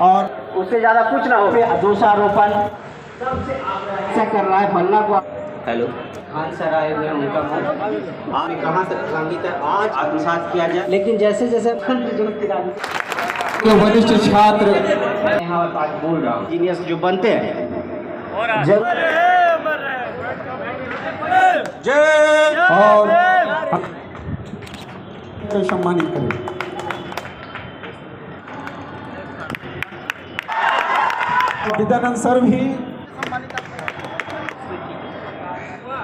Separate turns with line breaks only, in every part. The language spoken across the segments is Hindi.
और उससे ज्यादा कुछ ना हो। दोषारोपण ऐसा कर रहा है बल्ला को। हेलो खान सर आए हुए हैं, उनका आपने कहाँ से संगीत आज आत्मसात किया जाए, लेकिन जैसे जैसे वरिष्ठ छात्र यहाँ आज बोल रहा हूँ, जीनियस जो बनते हैं और सम्मानित करें। विद्यानंद सर भी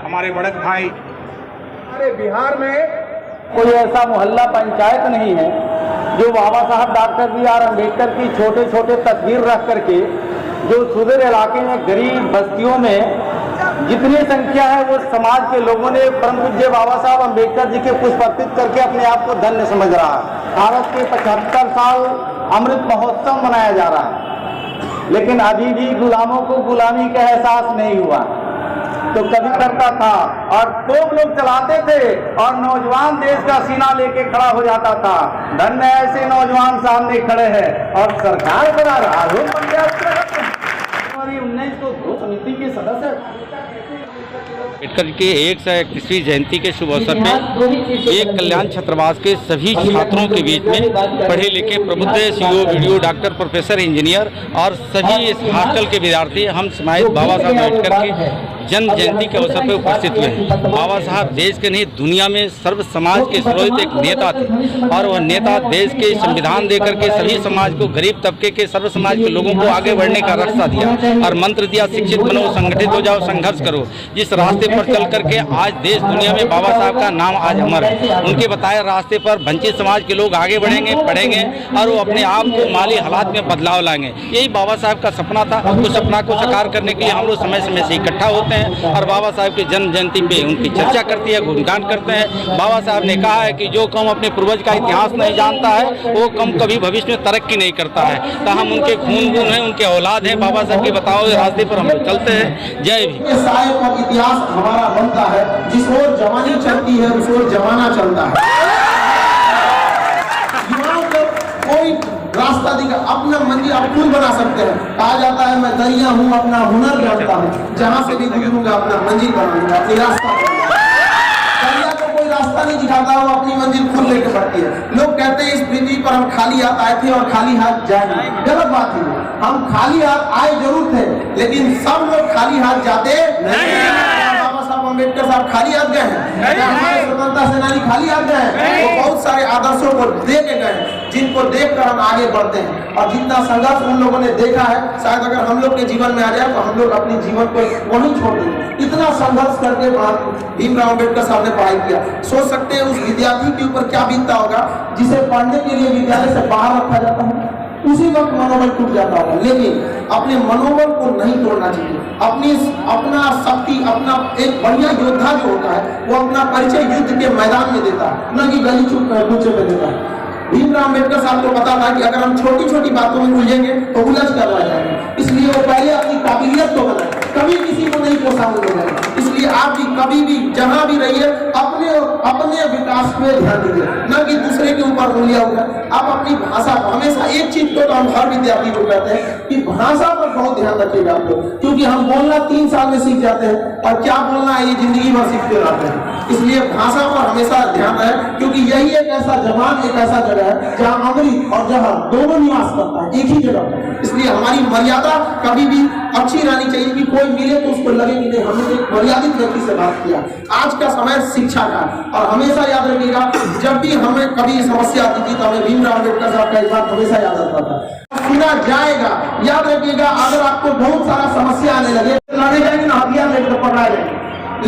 हमारे बड़े भाई।
हमारे बिहार में
कोई ऐसा मोहल्ला पंचायत नहीं है जो बाबा साहब डॉक्टर बी.आर. अम्बेडकर की छोटे छोटे तस्वीर रख करके जो सुदूर इलाके में गरीब बस्तियों में जितनी संख्या है वो समाज के लोगों ने परम पूज्य बाबा साहब अम्बेडकर जी के पुष्प अर्पित करके अपने आप को धन्य समझ रहा है। भारत के 75 साल अमृत महोत्सव मनाया जा रहा है, लेकिन अभी भी गुलामों को गुलामी का एहसास नहीं हुआ। तो कभी करता था और तोप लोग चलाते थे और नौजवान देश का सीना लेके खड़ा हो जाता था। धन्य ऐसे नौजवान सामने खड़े हैं और सरकार बना रहा है। 19 को दो समिति के सदस्य
अम्बेडकर की 131वीं जयंती के शुभ अवसर पे एक कल्याण छात्रावास के सभी छात्रों के बीच में पढ़े लिखे प्रबुद्ध CEO video doctor professor engineer और सभी इस हॉस्टल के विद्यार्थी हम समाहित बाबा साहब अम्बेडकर की जन्म जयंती के अवसर पर उपस्थित हुए हैं। बाबा साहब देश के नहीं दुनिया में सर्व समाज के स्रोत एक नेता थे और वह नेता देश के संविधान देकर के सभी समाज को, गरीब तबके के सर्व समाज के लोगों को आगे बढ़ने का रास्ता दिया और मंत्र दिया, शिक्षित बनो, संगठित हो जाओ, संघर्ष करो। जिस रास्ते पर चल करके आज देश दुनिया में बाबा साहब का नाम आज अमर है। उनके बताए रास्ते पर वंचित समाज के लोग आगे बढ़ेंगे, पढ़ेंगे और वो अपने आप को माली हालात में बदलाव लाएंगे। यही बाबा साहब का सपना था। उस सपना को साकार करने के लिए हम लोग समय समय से इकट्ठा होते हैं और बाबा साहब की जन्म जयंती पे उनकी चर्चा करती है, गुणगान करते हैं। बाबा साहब ने कहा है कि जो कौम अपने पूर्वज का इतिहास नहीं जानता है वो कौम कभी भविष्य में तरक्की नहीं करता है। तो हम उनके खून बून हैं, उनके औलाद हैं। बाबा साहब के बताओ रास्ते पर हम लोग चलते हैं। जय भी।
इतिहास हमारा बनता है, जिस ओर जवानी चलती है उस ओर जमाना चलता है। युवाओं को कोई रास्ता दिखा, अपना मंजिल आप खुद बना सकते हैं। कहा जाता है मैं दरिया हूँ, अपना हुनर जानता हूँ, जहाँ से भी गुजरूंगा अपना मंजिल बनाऊंगा, अपनी रास्ता। दरिया को कोई रास्ता नहीं दिखाता, वो अपनी मंजिल खुद लेके बढ़ती है। लोग कहते हैं इस पृथ्वी पर हम खाली हाथ आए थे और खाली हाथ जाएंगे। गलत बात है। हम खाली हाथ आए जरूर थे, लेकिन सब लोग खाली हाथ जाते नहीं। अम्बेडकर साहब खाली हाथ गए हैं, हमारे स्वतंत्रता सेनानी खाली हाथ गए हैं। वो बहुत सारे आदर्शों को दे के गए, जिनको देखकर हम आगे बढ़ते हैं। और जितना संघर्ष उन लोगों ने देखा है, शायद अगर हम लोग के जीवन में आ जाए तो हम लोग अपने जीवन को वहीं छोड़ देंगे। इतना संघर्ष करके भीमराव अम्बेडकर साहब ने पढ़ाई किया। सोच सकते हैं उस विद्यार्थी के ऊपर क्या बीतता होगा जिसे पढ़ने के लिए विद्यालय से बाहर रखा जाता है। उसी वक्त मनोबल टूट जाता होगा, लेकिन अपने मनोबल को नहीं तोड़ना चाहिए। अपना शक्ति, अपना एक बढ़िया योद्धा जो होता है वो अपना परिचय युद्ध के मैदान में देता है, न कि गली कूचे पे देता है। भीमराव अम्बेडकर साहब को पता था कि अगर हम छोटी छोटी बातों में उलझेंगे तो उलझ कर रह जाएंगे, इसलिए वो पहले अपनी काबिलियत को बनाए, कभी किसी को नहीं कोसा बोलेंगे। इसलिए आप भी कभी भी जहां भी रहिए अपने विकास पे ध्यान दीजिए, न कि दूसरे के ऊपर उंगलियां उठाएं। आप अपनी भाषा हमेशा, एक चीज को तो हम हर विद्यार्थी को कहते हैं कि भाषा पर बहुत ध्यान रखिएगा आप लोग, क्योंकि हम बोलना 3 साल में सीख जाते हैं और क्या बोलना है ये जिंदगी भर सीखते रहते हैं। इसलिए भाषा पर हमेशा ध्यान रहे, क्योंकि यही एक ऐसा जबान, एक ऐसा जगह है जहाँ अमृत और जहर दोनों निवास करता है एक ही जगह। इसलिए हमारी मर्यादा कभी भी अच्छी रहनी चाहिए कि कोई मिले तो उसको लगे कि नहीं हमने एक मर्यादित व्यक्ति से बात किया। आज का समय शिक्षा का, और हमेशा याद रखिएगा जब भी हमें कभी समस्या आती थी तो हमें भीमराव अम्बेडकर साहब का एक बात हमेशा याद आता था, सुना जाएगा। याद रखिएगा, अगर आपको बहुत सारा समस्या आने लगे लड़े जाएंगे ना, हथियार लेकर पकड़ाए जाएंगे,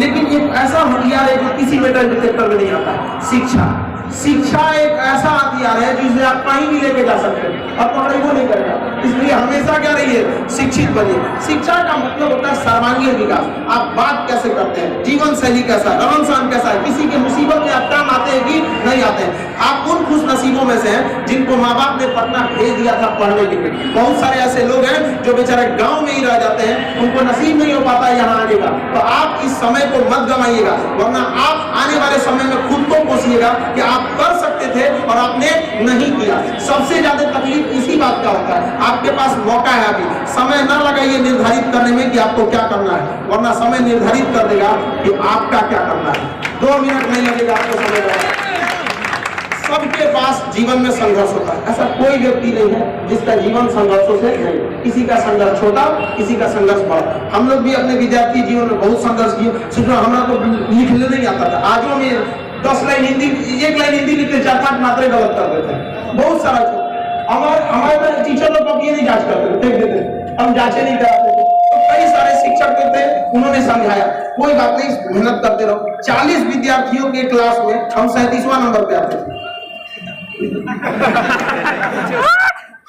लेकिन एक ऐसा हथियार है जो किसी मेटल डिटेक्टर में नहीं आता, शिक्षा। शिक्षा एक ऐसा हथियार है जिसे आप कहीं भी लेके जा सकते हैं और पकड़े वो नहीं करेगा। इसलिए हमेशा क्या रहिए, शिक्षित बनिए। शिक्षा का मतलब होता है सर्वांगीण विकास। आप बात कैसे करते हैं, जीवन शैली कैसा है, रहन सहन कैसा है, किसी की मुसीबत में आप काम आते हैं कि नहीं आते हैं। आप उन खुश नसीबों में से हैं जिनको माँ बाप ने पटना भेज दिया था पढ़ने के लिए। बहुत सारे ऐसे लोग हैं जो बेचारे गाँव में ही रह जाते हैं, उनको नसीब नहीं हो पाता यहाँ आने का। तो आप इस समय को मत गंवाइएगा, वरना आप आने वाले समय में खुद को कोसिएगा कि आप कर सकते थे और आपने नहीं किया। सबसे ज्यादा तकलीफ इसी बात का होता है। आपके पास मौका है, अभी समय ना लगाइए निर्धारित करने में कि आपको क्या करना है, वरना समय निर्धारित कर देगा कि आपका क्या करना है। 2 मिनट नहीं लगेगा आपको समय लगाना। सबके पास जीवन में संघर्ष होता है, ऐसा कोई व्यक्ति नहीं है जिसका जीवन संघर्षों से नहीं। किसी का संघर्ष छोटा, किसी का संघर्ष बड़ा। हम लोग भी अपने विद्यार्थी जीवन में बहुत संघर्ष किए। सोचो हमारा तो लिखने नहीं आता था, आज में 10 लाइन हिंदी, 1 लाइन हिंदी लिखते 4-5 मात्रे गलत कर देते हैं। बहुत सारा हमारे टीचर लोग कभी नहीं जांच करते, फेंक देते, हम जांचे नहीं कराते थे। तो कई सारे शिक्षक थे, उन्होंने समझाया कोई बात नहीं, मेहनत करते रहो। 40 विद्यार्थियों के क्लास में हम 37वां नंबर पे आते थे।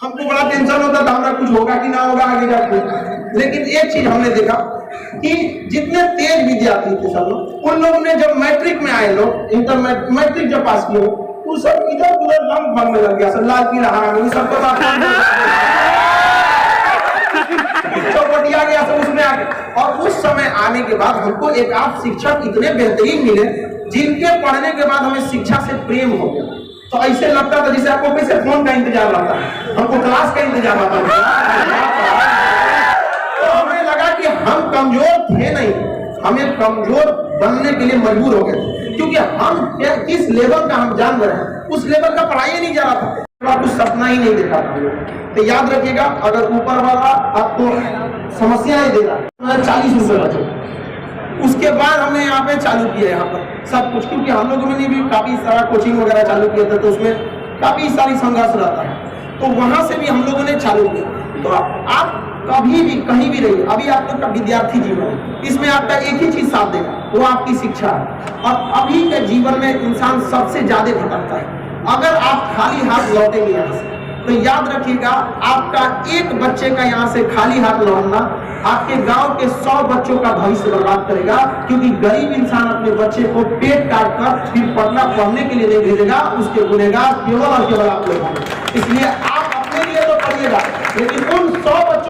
हमको बड़ा टेंशन होता था, हमारा कुछ होगा कि ना होगा आगे जाके। लेकिन एक चीज हमने देखा कि जितने तेज विद्यार्थी थे सब लोग, उन लोगों ने जब मैट्रिक में आए, लोग इंटर मैट्रिक जब पास किए, तो सब इधर उधर रंग भंग में लग गया, सब लाल पीला हरा, सबको चौपटिया गया सब उसमें आगे। और उस समय आने के बाद हमको एक आप शिक्षक इतने बेहतरीन मिले, जिनके पढ़ने के बाद हमें शिक्षा से प्रेम हो गया। तो ऐसे लगता था जैसे आपको कैसे फोन का इंतजार रहता है, हमको क्लास का इंतजार रहता है। तो हमें लगा कि हम कमजोर थे नहीं, हमें कमजोर बनने के लिए मजबूर हो गए, क्योंकि हम किस लेवल का हम जान रहे हैं, उस लेवल का पढ़ाई नहीं जा रहा था, कुछ सपना ही नहीं देखा था। तो याद रखिएगा, अगर ऊपर वाला आपको समस्याएं दे रहा है, 40 रुपए बचे। उसके बाद हमने यहाँ पे चालू किया यहाँ पर सब कुछ, क्योंकि हम लोगों ने भी काफी सारा कोचिंग वगैरह चालू किया था, तो उसमें काफी सारी संघर्ष रहता है, तो वहां से भी हम लोगों ने चालू किया। तो आप कभी भी कहीं भी रहिए, अभी आप लोग का विद्यार्थी जीवन है, इसमें आपका एक ही चीज साथ देगा, वो आपकी शिक्षा है। और अभी के जीवन में इंसान सबसे ज्यादा भटकता है। अगर आप खाली हाथ लौटेंगे यहाँ से, तो याद रखिएगा, आपका एक बच्चे का यहाँ से खाली हाथ लौटना आपके गांव के 100 बच्चों का भविष्य बर्बाद करेगा, क्योंकि गरीब इंसान अपने बच्चे को पेट काट कर फिर पढ़ना पढ़ने के लिए नहीं भेजेगा, उसके गुनेगार केवल और केवल आप लोग होंगे। इसलिए आप अपने लिए तो पढ़िएगा, लेकिन उन 100 बच्चों